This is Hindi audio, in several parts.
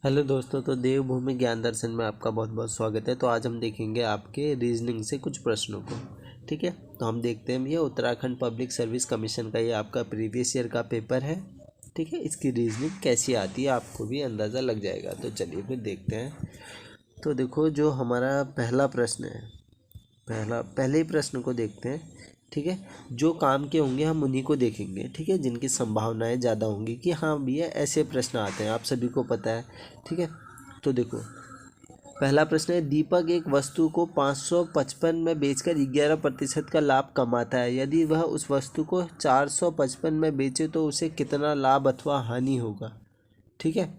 हेलो दोस्तों, तो देवभूमि ज्ञान दर्शन में आपका बहुत बहुत स्वागत है। तो आज हम देखेंगे आपके रीजनिंग से कुछ प्रश्नों को। ठीक है, तो हम देखते हैं। ये उत्तराखंड पब्लिक सर्विस कमीशन का ये आपका प्रीवियस ईयर का पेपर है। ठीक है, इसकी रीजनिंग कैसी आती है आपको भी अंदाज़ा लग जाएगा। तो चलिए फिर देखते हैं। तो देखो, जो हमारा पहला प्रश्न है, पहले ही प्रश्न को देखते हैं। ठीक है, जो काम के होंगे हम उन्हीं को देखेंगे। ठीक है, जिनकी संभावनाएं ज़्यादा होंगी कि हाँ भैया ऐसे प्रश्न आते हैं, आप सभी को पता है। ठीक है, तो देखो, पहला प्रश्न है, दीपक एक वस्तु को 555 में बेचकर 11% का लाभ कमाता है। यदि वह उस वस्तु को 455 में बेचे तो उसे कितना लाभ अथवा हानि होगा। ठीक है,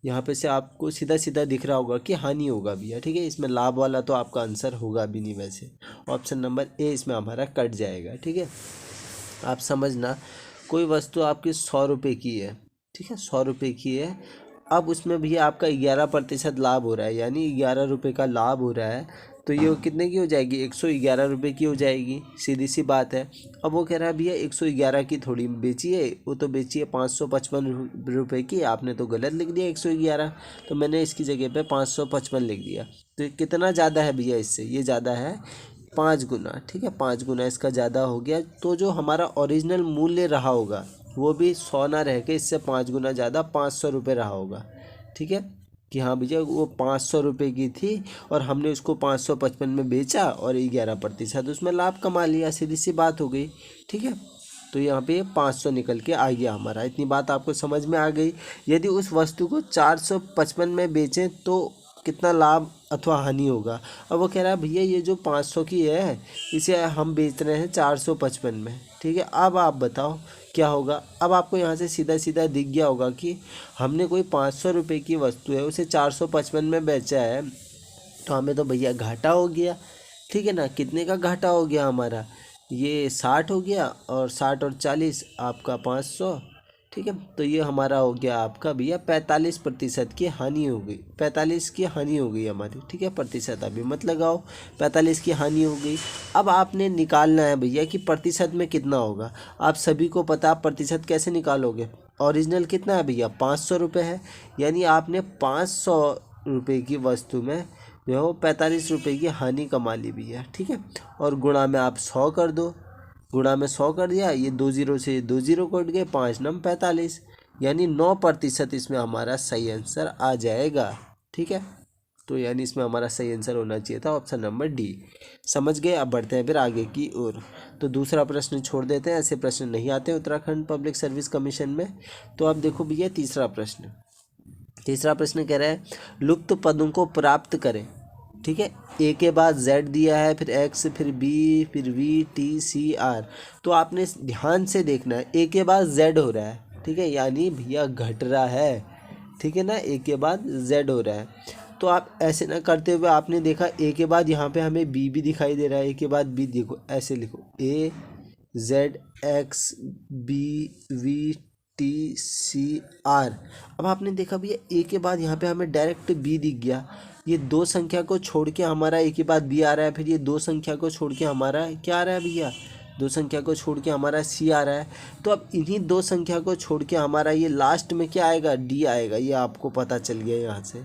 यहाँ पे से आपको सीधा सीधा दिख रहा होगा कि हानि होगा भैया। ठीक है, इसमें लाभ वाला तो आपका आंसर होगा भी नहीं। वैसे ऑप्शन नंबर ए इसमें हमारा कट जाएगा। ठीक है, आप समझना, कोई वस्तु आपकी 100 रुपये की है। ठीक है, 100 रुपये की है। अब उसमें भैया आपका 11% लाभ हो रहा है, यानी 11 रुपये का लाभ हो रहा है। तो ये कितने की हो जाएगी? 111 रुपये की हो जाएगी, सीधी सी बात है। अब वो कह रहा है भैया 111 की थोड़ी बेची है, वो तो बेची है 555 रुपये की। आपने तो गलत लिख दिया 111, तो मैंने इसकी जगह पे 555 लिख दिया। तो ये कितना ज़्यादा है भैया इससे? ये ज़्यादा है 5 गुना। ठीक है, 5 गुना इसका ज़्यादा हो गया। तो जो हमारा ओरिजिनल मूल्य रहा होगा वो भी 100 ना रह के इससे 5 गुना ज़्यादा 500 रुपये रहा होगा। ठीक है, कि हाँ भैया वो 500 रुपये की थी और हमने उसको 555 में बेचा और 11% उसमें लाभ कमा लिया। सीधी सी बात हो गई। ठीक है, तो यहाँ पे 500 निकल के आ गया हमारा। इतनी बात आपको समझ में आ गई। यदि उस वस्तु को 455 में बेचें तो कितना लाभ अथवा हानि होगा। अब वो कह रहा है भैया ये जो 500 की है इसे हम बेच रहे हैं 455 में। ठीक है, अब आप बताओ क्या होगा। अब आपको यहाँ से सीधा सीधा दिख गया होगा कि हमने कोई 500 रुपये की वस्तु है उसे 455 में बेचा है, तो हमें तो भैया घाटा हो गया। ठीक है ना, कितने का घाटा हो गया हमारा? ये 60 हो गया, और 60 और 40 आपका 500। ठीक है, तो ये हमारा हो गया आपका भैया 45% की हानि हो गई। 45 की हानि हो गई हमारी। ठीक है, प्रतिशत अभी मत लगाओ, 45 की हानि हो गई। अब आपने निकालना है भैया कि प्रतिशत में कितना होगा। आप सभी को पता, आप प्रतिशत कैसे निकालोगे? ओरिजिनल कितना है भैया? 500 रुपये है, यानी आपने 500 रुपये की वस्तु में जो है वो 45 रुपये की हानि कमा ली भैया। ठीक है, और गुणा में आप 100 कर दो। गुणा में 100 कर दिया, ये 2 जीरो से 2 जीरो कट गए, 5 नम 45, यानी 9% इसमें हमारा सही आंसर आ जाएगा। ठीक है, तो यानी इसमें हमारा सही आंसर होना चाहिए था ऑप्शन नंबर डी। समझ गए? अब बढ़ते हैं फिर आगे की ओर। तो दूसरा प्रश्न छोड़ देते हैं, ऐसे प्रश्न नहीं आते उत्तराखंड पब्लिक सर्विस कमीशन में। तो अब देखो भैया तीसरा प्रश्न। तीसरा प्रश्न कह रहा है, लुप्त पदों को प्राप्त करें। ठीक है, ए के बाद जेड दिया है, फिर एक्स, फिर बी, फिर वी, टी, सी, आर। तो आपने ध्यान से देखना है, ए के बाद जेड हो रहा है। ठीक है, यानी भैया घट रहा है। ठीक है ना, ए के बाद जेड हो रहा है। तो आप ऐसे ना करते हुए आपने देखा ए के बाद यहाँ पे हमें बी भी दिखाई दे रहा है। ए के बाद बी, देखो ऐसे लिखो, A Z X B V T C R. अब आपने देखा भैया ए के बाद यहाँ पे हमें डायरेक्ट बी दिख गया। ये दो संख्या को छोड़ के हमारा ए के बाद बी आ रहा है, फिर ये दो संख्या को छोड़ के हमारा क्या आ रहा है भैया? दो संख्या को छोड़ के हमारा सी आ रहा है। तो अब इन्हीं दो संख्या को छोड़ के हमारा ये लास्ट में क्या आएगा? डी आएगा। ये आपको पता चल गया यहाँ से।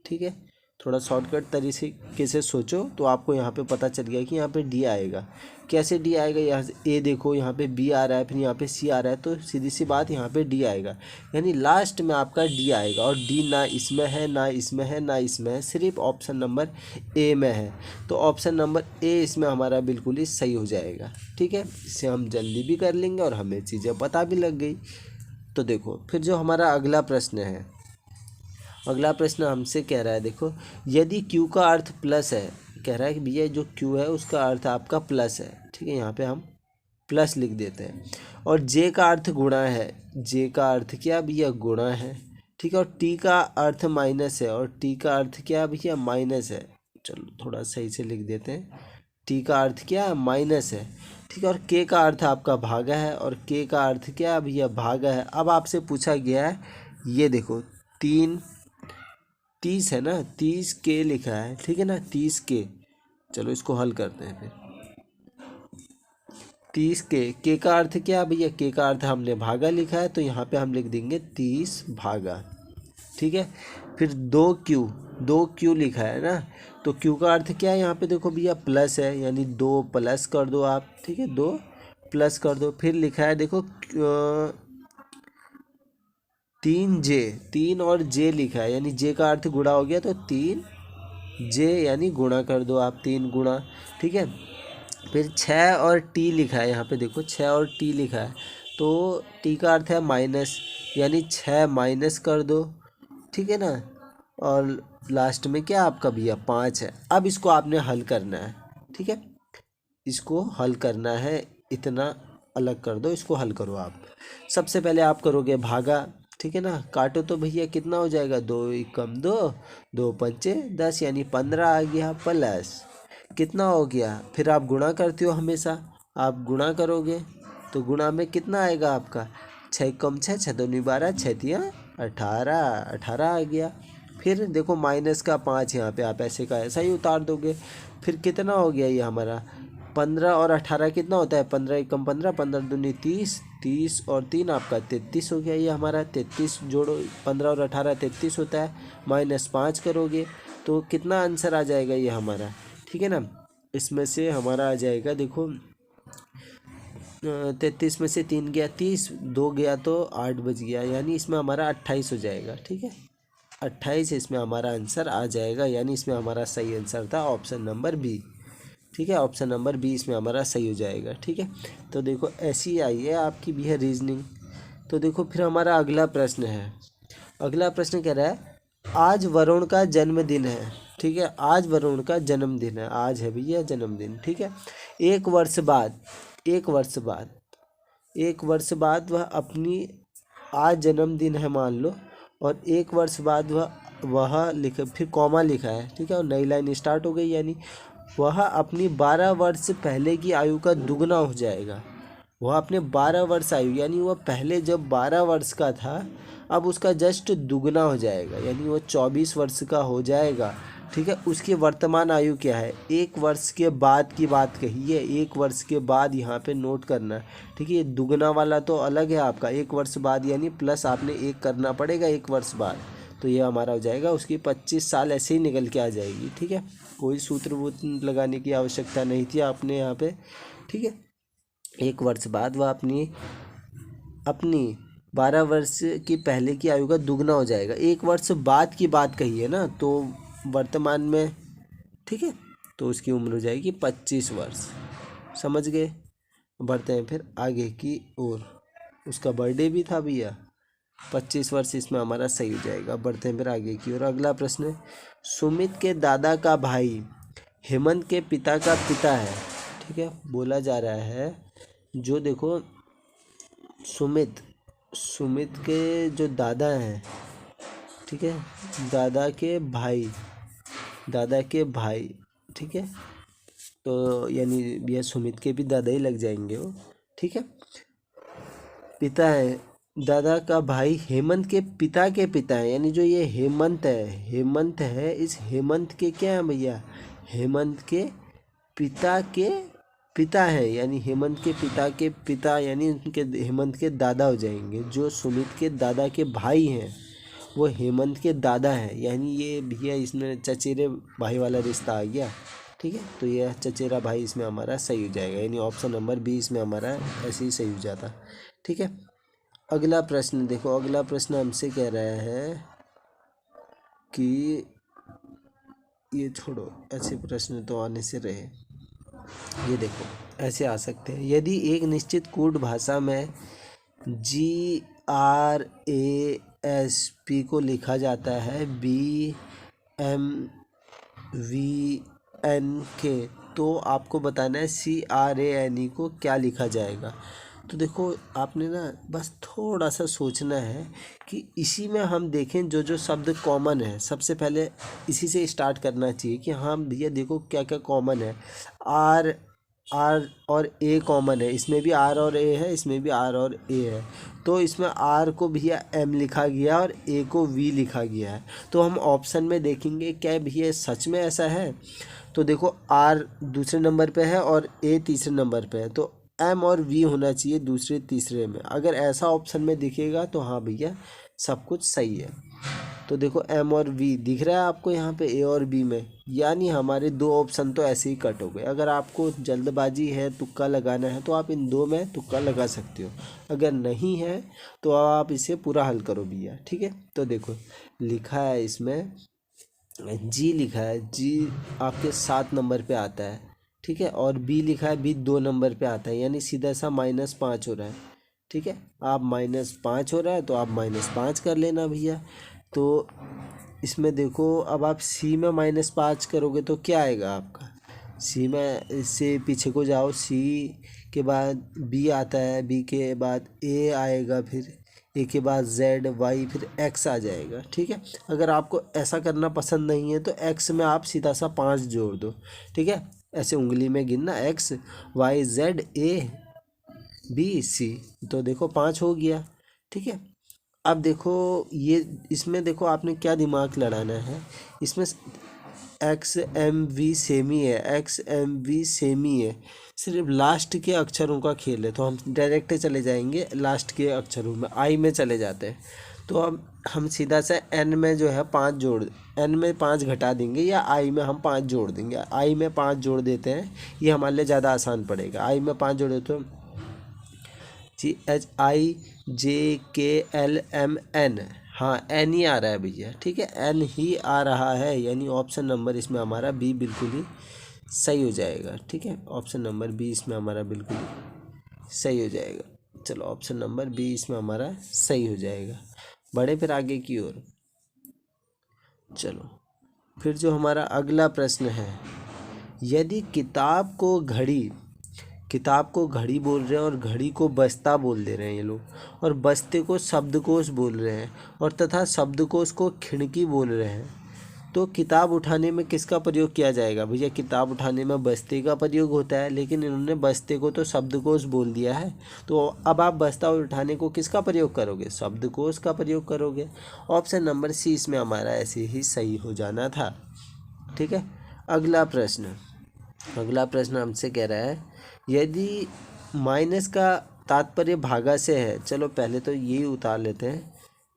ठीक है, थोड़ा शॉर्टकट तरीके से सोचो तो आपको यहाँ पे पता चल गया कि यहाँ पे डी आएगा। कैसे डी आएगा? यहाँ से ए देखो, यहाँ पे बी आ रहा है, फिर यहाँ पे सी आ रहा है, तो सीधी सी बात यहाँ पे डी आएगा। यानी लास्ट में आपका डी आएगा, और डी ना इसमें है, ना इसमें है, ना इसमें है, सिर्फ ऑप्शन नंबर ए में है। तो ऑप्शन नंबर ए इसमें हमारा बिल्कुल ही सही हो जाएगा। ठीक है, इससे हम जल्दी भी कर लेंगे और हमें चीज़ें पता भी लग गई। तो देखो फिर जो हमारा अगला प्रश्न है, अगला प्रश्न हमसे कह रहा है, देखो, यदि Q का अर्थ प्लस है, कह रहा है कि भैया जो Q है उसका अर्थ आपका प्लस है। ठीक है, यहाँ पे हम प्लस लिख देते हैं। और J का अर्थ गुणा है। J का अर्थ क्या भैया? गुणा है। ठीक है, और T का अर्थ माइनस है, और T का अर्थ क्या भैया? माइनस है। चलो थोड़ा सही से लिख देते हैं, T का अर्थ क्या है? माइनस है। ठीक है, और K का अर्थ आपका भागा है, और K का अर्थ क्या भैया? भागा है। अब आपसे पूछा गया है, ये देखो 30 है ना, 30 के लिखा है। ठीक है ना, 30 के। चलो इसको हल करते हैं फिर। 30 के का अर्थ क्या भैया? के का अर्थ हमने भागा लिखा है, तो यहाँ पे हम लिख देंगे 30 भागा। ठीक है। फिर 2Q लिखा है ना, तो Q का अर्थ क्या है यहाँ पे, देखो भैया प्लस है, यानी 2 प्लस कर दो आप, ठीक है, 2 प्लस कर दो। फिर लिखा है देखो 3J, 3 और J लिखा है, यानी J का अर्थ गुणा हो गया, तो 3J यानी गुणा कर दो आप, 3 गुणा, ठीक है। फिर 6 और T लिखा है यहाँ पे, देखो 6 और T लिखा है, तो T का अर्थ है माइनस, यानी 6 माइनस कर दो, ठीक है ना। और लास्ट में क्या आपका भैया 5 है। अब इसको आपने हल करना है, ठीक है, इसको हल करना है, इतना अलग कर दो, इसको हल करो आप। सबसे पहले आप करोगे भागा, ठीक है ना, काटो तो भैया कितना हो जाएगा, 2 एकम 2, 2 पंचे 10, यानी 15 आ गया, प्लस कितना हो गया, फिर आप गुणा करते हो हमेशा, आप गुणा करोगे तो गुणा में कितना आएगा आपका, 6 कम 6, 6 दूनी 12, 6 तिया 18, 18 आ गया। फिर देखो माइनस का 5 यहाँ पे आप ऐसे का ऐसा ही उतार दोगे। फिर कितना हो गया ये हमारा 15 और 18 कितना होता है, 15 एकम 15, 15 दूनी 30, 30 और 3 आपका 33 हो गया, ये हमारा 33 जोड़ो, 15 और 18 33 होता है, -5 करोगे तो कितना आंसर आ जाएगा ये हमारा, ठीक है ना। इसमें से हमारा आ जाएगा देखो 33 में से 3 गया 30, 2 गया तो 8 बच गया, यानी इसमें हमारा 28 हो जाएगा, ठीक है, 28 इसमें हमारा आंसर आ जाएगा, यानी इसमें हमारा सही आंसर था ऑप्शन नंबर बी, ठीक है, ऑप्शन नंबर बी इसमें हमारा सही हो जाएगा, ठीक है। तो देखो ऐसी आई है आपकी भी है रीजनिंग। तो देखो फिर हमारा अगला प्रश्न है, अगला प्रश्न कह रहा है आज वरुण का जन्मदिन है, ठीक है, आज वरुण का जन्मदिन है, आज है भैया जन्मदिन, ठीक है। एक वर्ष बाद, एक वर्ष बाद वह अपनी, आज जन्मदिन है मान लो, और एक वर्ष बाद वह लिखा, फिर कॉमा लिखा है, ठीक है, और नई लाइन स्टार्ट हो गई, यानी वह अपनी 12 वर्ष पहले की आयु का दुगना हो जाएगा। वह अपने 12 वर्ष आयु, यानी वह पहले जब 12 वर्ष का था अब उसका जस्ट दुगना हो जाएगा, यानी वह 24 वर्ष का हो जाएगा, ठीक है। उसकी वर्तमान आयु क्या है, 1 वर्ष के बाद की बात कही है, 1 वर्ष के बाद यहाँ पे नोट करना है, ठीक है। ये दुगना वाला तो अलग है आपका, 1 वर्ष बाद यानी प्लस आपने 1 करना पड़ेगा 1 वर्ष बाद, तो ये हमारा हो जाएगा उसकी 25 साल ऐसे ही निकल के आ जाएगी, ठीक है। कोई सूत्र वूत्र लगाने की आवश्यकता नहीं थी आपने यहाँ पे, ठीक है। 1 वर्ष बाद वह अपनी 12 वर्ष की पहले की आयु का दुगना हो जाएगा, 1 वर्ष बाद की बात कही है ना, तो वर्तमान में, ठीक है, तो उसकी उम्र हो जाएगी 25 वर्ष, समझ गए। बढ़ते हैं फिर आगे की ओर, उसका बर्थडे भी था भैया, 25 वर्ष इसमें हमारा सही हो जाएगा। बढ़ते हैं फिर आगे की ओर, अगला प्रश्न है सुमित के दादा का भाई हेमंत के पिता का पिता है, ठीक है। बोला जा रहा है जो देखो सुमित के जो दादा हैं, ठीक है, दादा के भाई, ठीक है, तो यानी भैया सुमित के भी दादा ही लग जाएंगे वो, ठीक है। पिता है, दादा का भाई हेमंत के पिता है, यानी जो ये हेमंत है, इस हेमंत के क्या है भैया, हेमंत के पिता है, यानी हेमंत के पिता यानी उनके हेमंत के दादा हो जाएंगे। जो सुमित के दादा के भाई हैं वो हेमंत के दादा हैं, यानी ये भैया इसमें चचेरे भाई वाला रिश्ता आ गया, ठीक है। तो ये चचेरा भाई इसमें हमारा सही हो जाएगा, यानी ऑप्शन नंबर बी इसमें हमारा ऐसे ही सही हो जाता, ठीक है। अगला प्रश्न देखो, अगला प्रश्न हमसे कह रहा है कि ये छोड़ो, ऐसे प्रश्न तो आने से रहे, ये देखो ऐसे आ सकते हैं। यदि एक निश्चित कूट भाषा में GRASP को लिखा जाता है BMVNK, तो आपको बताना है CRANE को क्या लिखा जाएगा। तो देखो आपने ना बस थोड़ा सा सोचना है कि इसी में हम देखें जो जो शब्द कॉमन है, सबसे पहले इसी से स्टार्ट करना चाहिए कि हाँ भैया देखो क्या क्या कॉमन है। आर और ए कॉमन है, इसमें भी आर और ए है, इसमें भी आर और ए है, तो इसमें आर को भैया एम लिखा गया और ए को वी लिखा गया है। तो हम ऑप्शन में देखेंगे क्या भैया सच में ऐसा है, तो देखो आर दूसरे नंबर पे है और ए तीसरे नंबर पे है, तो एम और वी होना चाहिए दूसरे तीसरे में। अगर ऐसा ऑप्शन में दिखेगा तो हाँ भैया सब कुछ सही है, तो देखो एम और वी दिख रहा है आपको यहाँ पे ए और बी में, यानी हमारे दो ऑप्शन तो ऐसे ही कट हो गए। अगर आपको जल्दबाजी है, तुक्का लगाना है, तो आप इन दो में तुक्का लगा सकते हो। अगर नहीं है तो आप इसे पूरा हल करो भैया, ठीक है। तो देखो लिखा है इसमें जी, लिखा है जी आपके 7 नंबर पे आता है, ठीक है। और बी लिखा है, बी 2 नंबर पे आता है, यानी सीधा सा -5 हो रहा है, ठीक है। आप -5 हो रहा है तो आप -5 कर लेना भैया। तो इसमें देखो अब आप सी में -5 करोगे तो क्या आएगा आपका, सी में इससे पीछे को जाओ, सी के बाद बी आता है, बी के बाद ए आएगा, फिर ए के बाद जेड, वाई, फिर एक्स आ जाएगा, ठीक है। अगर आपको ऐसा करना पसंद नहीं है तो एक्स में आप सीधा सा 5 जोड़ दो, ठीक है। ऐसे उंगली में गिनना, X Y Z A B C, तो देखो 5 हो गया, ठीक है। अब देखो ये इसमें देखो आपने क्या दिमाग लड़ाना है, इसमें एक्स एम वी सेमी है, एक्स एम वी सेमी है, सिर्फ लास्ट के अक्षरों का खेल है। तो हम डायरेक्ट चले जाएंगे लास्ट के अक्षरों में, आई में चले जाते हैं। तो अब हम सीधा से एन में जो है 5 जोड़, एन में 5 घटा देंगे, या आई में हम 5 जोड़ देंगे। आई में 5 जोड़ देते हैं, ये हमारे लिए ज़्यादा आसान पड़ेगा। आई में 5 जोड़े तो CHIJKLMN, हाँ एन ही आ रहा है भैया, ठीक है, एन ही आ रहा है, यानी ऑप्शन नंबर इसमें हमारा बी बिल्कुल ही सही हो जाएगा, ठीक है। ऑप्शन नंबर बी इसमें हमारा बिल्कुल ही सही हो जाएगा। चलो ऑप्शन नंबर बी इसमें हमारा सही हो जाएगा। बढ़े फिर आगे की ओर। चलो फिर जो हमारा अगला प्रश्न है, यदि किताब को घड़ी बोल रहे हैं और घड़ी को बस्ता बोल दे रहे हैं ये लोग, और बस्ते को शब्दकोश बोल रहे हैं, और तथा शब्दकोश को खिड़की बोल रहे हैं, तो किताब उठाने में किसका प्रयोग किया जाएगा भैया। किताब उठाने में बस्ते का प्रयोग होता है, लेकिन इन्होंने बस्ते को तो शब्दकोश बोल दिया है, तो अब आप बस्ता उठाने को किसका प्रयोग करोगे, शब्दकोश का प्रयोग करोगे। ऑप्शन नंबर सी इसमें हमारा ऐसे ही सही हो जाना था, ठीक है। अगला प्रश्न हमसे कह रहा है, यदि माइनस का तात्पर्य भागा से है, चलो पहले तो यही उतार लेते हैं,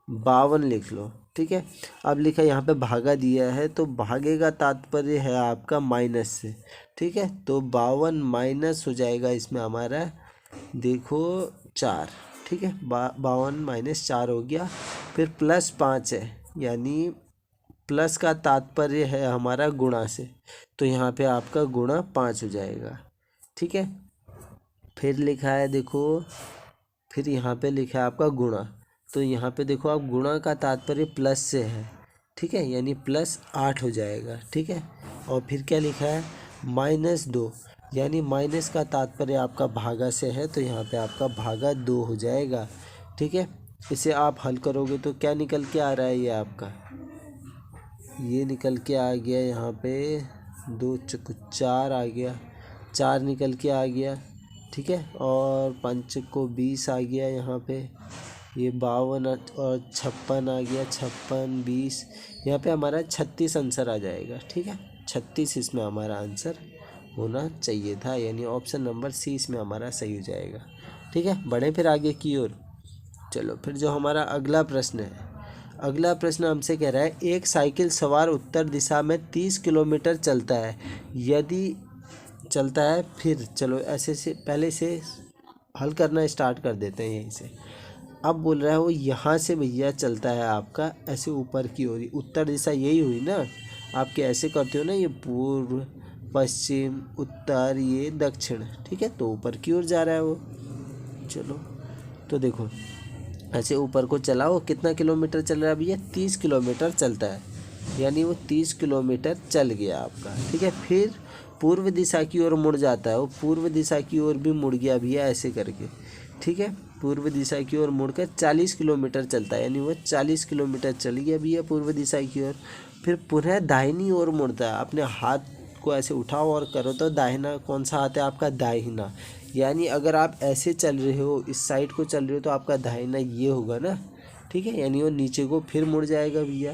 52 लिख लो, ठीक है। अब लिखा यहाँ पे भागा दिया है, तो भागे का तात्पर्य है आपका माइनस से, ठीक है। तो 52 माइनस हो जाएगा इसमें हमारा, देखो 4, ठीक है। 52 - 4 हो गया, फिर +5 है, यानी प्लस का तात्पर्य है हमारा गुणा से, तो यहाँ पे आपका गुणा 5 हो जाएगा, ठीक है। फिर लिखा है देखो, फिर यहाँ पे लिखा है आपका गुणा, तो यहाँ पे देखो आप गुणा का तात्पर्य प्लस से है, ठीक है, यानी +8 हो जाएगा, ठीक है। और फिर क्या लिखा है, -2, यानी माइनस का तात्पर्य आपका भागा से है, तो यहाँ पे आपका भागा 2 हो जाएगा, ठीक है। इसे आप हल करोगे तो क्या निकल के आ रहा है, ये आपका ये निकल के आ गया यहाँ पे 2 × 4 आ गया, 4 निकल के आ गया, ठीक है। और 5 को 20 आ गया यहाँ पे, ये 52 और 56 आ गया, 56 20, यहाँ पे हमारा 36 आंसर आ जाएगा, ठीक है। 36 इसमें हमारा आंसर होना चाहिए था, यानी ऑप्शन नंबर सी इसमें हमारा सही हो जाएगा, ठीक है। बढ़े फिर आगे की ओर। चलो फिर जो हमारा अगला प्रश्न हमसे कह रहा है, एक साइकिल सवार उत्तर दिशा में 30 किलोमीटर चलता है, यदि चलता है, फिर चलो ऐसे से पहले से हल करना स्टार्ट कर देते हैं यहीं से। अब बोल रहा है वो यहाँ से भैया चलता है आपका ऐसे ऊपर की ओर, उत्तर दिशा यही हुई ना, आपके ऐसे करते हो ना, ये पूर्व पश्चिम उत्तर ये दक्षिण, ठीक है, तो ऊपर की ओर जा रहा है वो। चलो तो देखो ऐसे ऊपर को चलाओ, कितना किलोमीटर चल रहा है भैया, 30 किलोमीटर चलता है, यानी वो 30 किलोमीटर चल गया आपका, ठीक है। फिर पूर्व दिशा की ओर मुड़ जाता है, वो पूर्व दिशा की ओर भी मुड़ गया भैया ऐसे करके, ठीक है। पूर्व दिशा की ओर मुड़कर 40 किलोमीटर चलता है, यानी वो 40 किलोमीटर चल गया भैया पूर्व दिशा की ओर। फिर पुनः दाहिनी ओर मुड़ता है, अपने हाथ को ऐसे उठाओ और करो तो दाहिना कौन सा हाथ है आपका, दाहिना, यानी अगर आप ऐसे चल रहे हो, इस साइड को चल रहे हो, तो आपका दाहिना ये होगा ना, ठीक है, यानी वो नीचे को फिर मुड़ जाएगा भैया।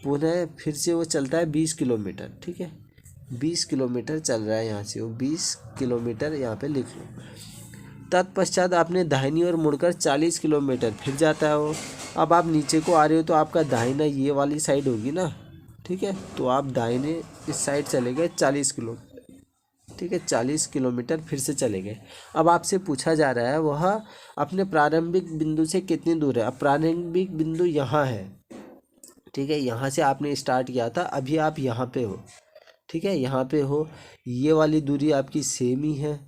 पुनः फिर से वो चलता है 20 किलोमीटर, ठीक है, 20 किलोमीटर चल रहा है यहाँ से वो, 20 किलोमीटर यहाँ पे लिख लो। तत्पश्चात आपने दाहिनी ओर मुड़कर 40 किलोमीटर फिर जाता है वो। अब आप नीचे को आ रहे हो तो आपका दाहिना ये वाली साइड होगी ना, ठीक है, तो आप दाहिने इस साइड चले गए 40 किलो, ठीक है, 40 किलोमीटर फिर से चले गए। अब आपसे पूछा जा रहा है वह अपने प्रारंभिक बिंदु से कितनी दूर है। अब प्रारंभिक बिंदु यहाँ है, ठीक है, यहाँ से आपने स्टार्ट किया था, अभी आप यहाँ पे हो, ठीक है, यहाँ पे हो, ये वाली दूरी आपकी सेम ही है,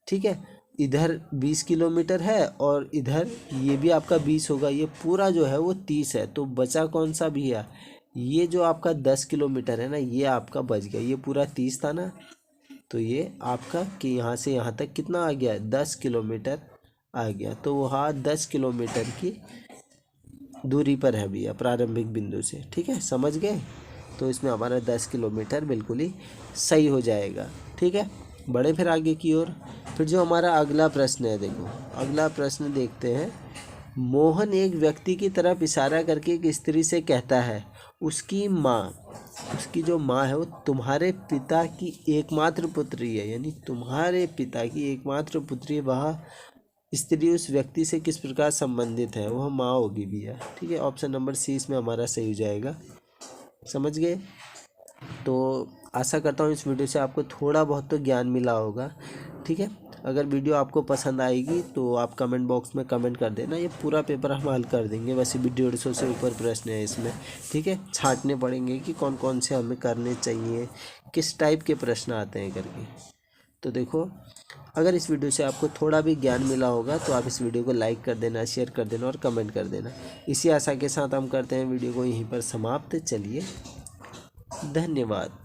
ठीक है, इधर 20 किलोमीटर है और इधर ये भी आपका 20 होगा, ये पूरा जो है वो 30 है। तो बचा कौन सा भी है, ये जो आपका 10 किलोमीटर है ना, ये आपका बच गया, ये पूरा 30 था ना, तो ये आपका कि यहाँ से यहाँ तक कितना आ गया, 10 किलोमीटर आ गया। तो वहाँ 10 किलोमीटर की दूरी पर है भैया प्रारंभिक बिंदु से, ठीक है, समझ गए। तो इसमें हमारा 10 किलोमीटर बिल्कुल ही सही हो जाएगा, ठीक है। बढ़े फिर आगे की ओर। फिर जो हमारा अगला प्रश्न है, देखो अगला प्रश्न देखते हैं। मोहन एक व्यक्ति की तरफ इशारा करके एक स्त्री से कहता है, उसकी माँ, उसकी जो माँ है वो तुम्हारे पिता की एकमात्र पुत्री है, यानी तुम्हारे पिता की एकमात्र पुत्री। वह स्त्री उस व्यक्ति से किस प्रकार संबंधित है, वह माँ होगी भैया, ठीक है। ऑप्शन नंबर सी इसमें हमारा सही हो जाएगा, समझ गए। तो आशा करता हूँ इस वीडियो से आपको थोड़ा बहुत तो ज्ञान मिला होगा, ठीक है। अगर वीडियो आपको पसंद आएगी तो आप कमेंट बॉक्स में कमेंट कर देना, ये पूरा पेपर हम हल कर देंगे। वैसे भी 150 से ऊपर प्रश्न है इसमें, ठीक है, छांटने पड़ेंगे कि कौन कौन से हमें करने चाहिए, किस टाइप के प्रश्न आते हैं करके। तो देखो, अगर इस वीडियो से आपको थोड़ा भी ज्ञान मिला होगा तो आप इस वीडियो को लाइक कर देना, शेयर कर देना और कमेंट कर देना। इसी आशा के साथ हम करते हैं वीडियो को यहीं पर समाप्त। चलिए, धन्यवाद।